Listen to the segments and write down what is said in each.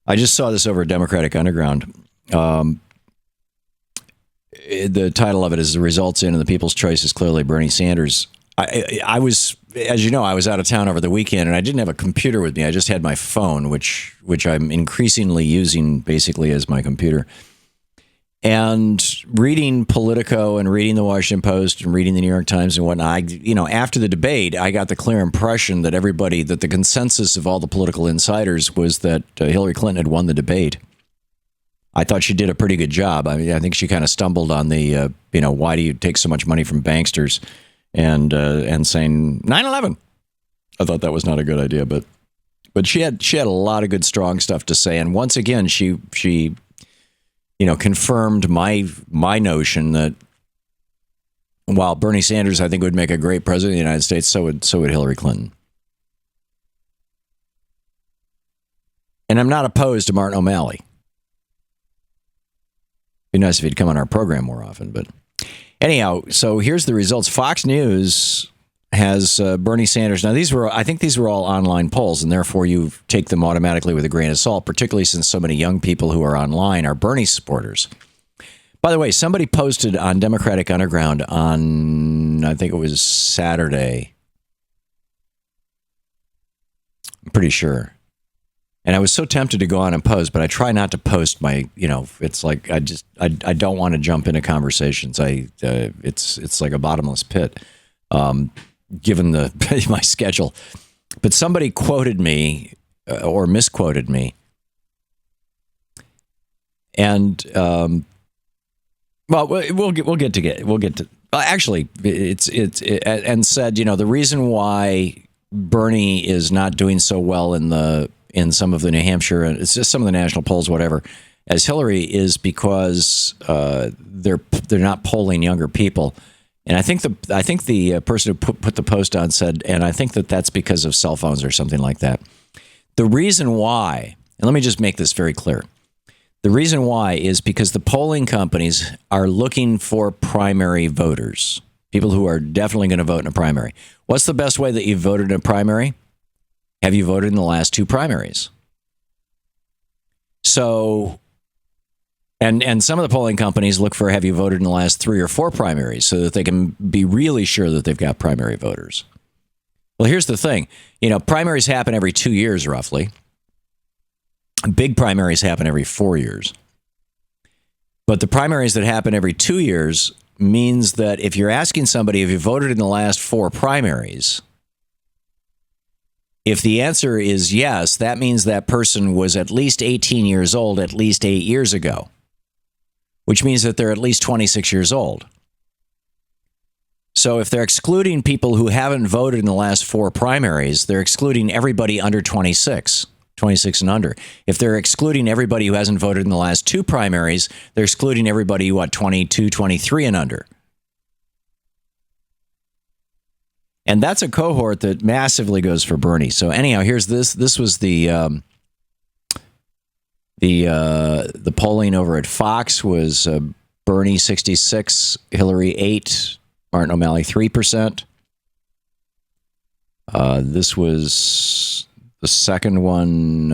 I just saw this over at Democratic Underground. The title of it is "The Results In and the People's Choice is Clearly Bernie Sanders." I was, as you know, I was out of town over the weekend, and I didn't have a computer with me. I just had my phone, which I'm increasingly using basically as my computer. And reading Politico and reading the Washington Post and reading the New York Times and whatnot, after the debate, I got the clear impression that that the consensus of all the political insiders was that Hillary Clinton had won the debate. I thought she did a pretty good job. I mean, I think she kind of stumbled on the, why do you take so much money from banksters and saying 9/11. I thought that was not a good idea, but she had a lot of good, strong stuff to say. And once again, she confirmed my notion that while Bernie Sanders, I think, would make a great president of the United States, so would Hillary Clinton. And I'm not opposed to Martin O'Malley. Be nice if he'd come on our program more often, but anyhow, so here's the results. Fox News has Bernie Sanders. Now, I think these were all online polls, and therefore you take them automatically with a grain of salt, particularly since so many young people who are online are Bernie supporters. By the way, somebody posted on Democratic Underground on, I think it was Saturday. I'm pretty sure. And I was so tempted to go on and post, but I try not to post my, it's like I don't want to jump into conversations. It's like a bottomless pit, given my schedule. But somebody quoted me or misquoted me, and we'll get to. Actually, and said, the reason why Bernie is not doing so well in some of the New Hampshire, and it's just some of the national polls, whatever, as Hillary is because they're not polling younger people. And I think the person who put the post on said, and I think that's because of cell phones or something like that. The reason why, and let me just make this very clear. The reason why is because the polling companies are looking for primary voters, people who are definitely going to vote in a primary. What's the best way that you've voted in a primary? Have you voted in the last two primaries? So, and some of the polling companies look for have you voted in the last 3 or 4 primaries so that they can be really sure that they've got primary voters. Well, here's the thing. Primaries happen every 2 years, roughly. Big primaries happen every 4 years. But the primaries that happen every 2 years means that if you're asking somebody if you voted in the last 4 primaries, if the answer is yes, that means that person was at least 18 years old at least 8 years ago, which means that they're at least 26 years old. So if they're excluding people who haven't voted in the last 4 primaries, they're excluding everybody under 26 and under. If they're excluding everybody who hasn't voted in the last 2 primaries, they're excluding everybody, 22, 23 and under. And that's a cohort that massively goes for Bernie. So anyhow, here's this. This was the polling over at Fox was Bernie 66, Hillary 8, Martin O'Malley 3%. This was the second one.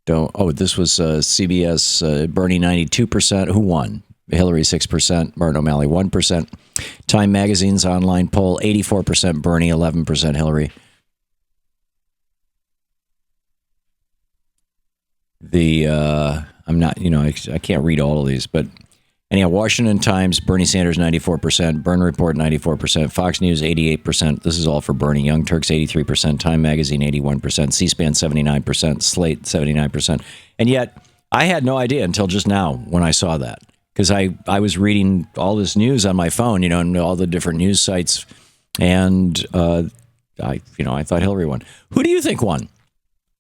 This was CBS. Bernie 92%. Who won? Hillary 6%, Martin O'Malley 1%. Time Magazine's online poll, 84% Bernie, 11% Hillary. I can't read all of these, but anyhow, Washington Times, Bernie Sanders 94%, Byrne Report 94%, Fox News 88%. This is all for Bernie. Young Turks 83%, Time Magazine 81%, C-SPAN 79%, Slate 79%. And yet, I had no idea until just now when I saw that. Because I was reading all this news on my phone, and all the different news sites, and I thought Hillary won. Who do you think won?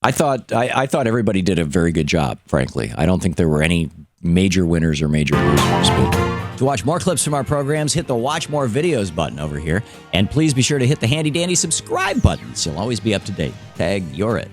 I thought everybody did a very good job. Frankly, I don't think there were any major winners or major losers. But to watch more clips from our programs, hit the Watch More Videos button over here, and please be sure to hit the handy dandy subscribe button so you'll always be up to date. Tag, you're it.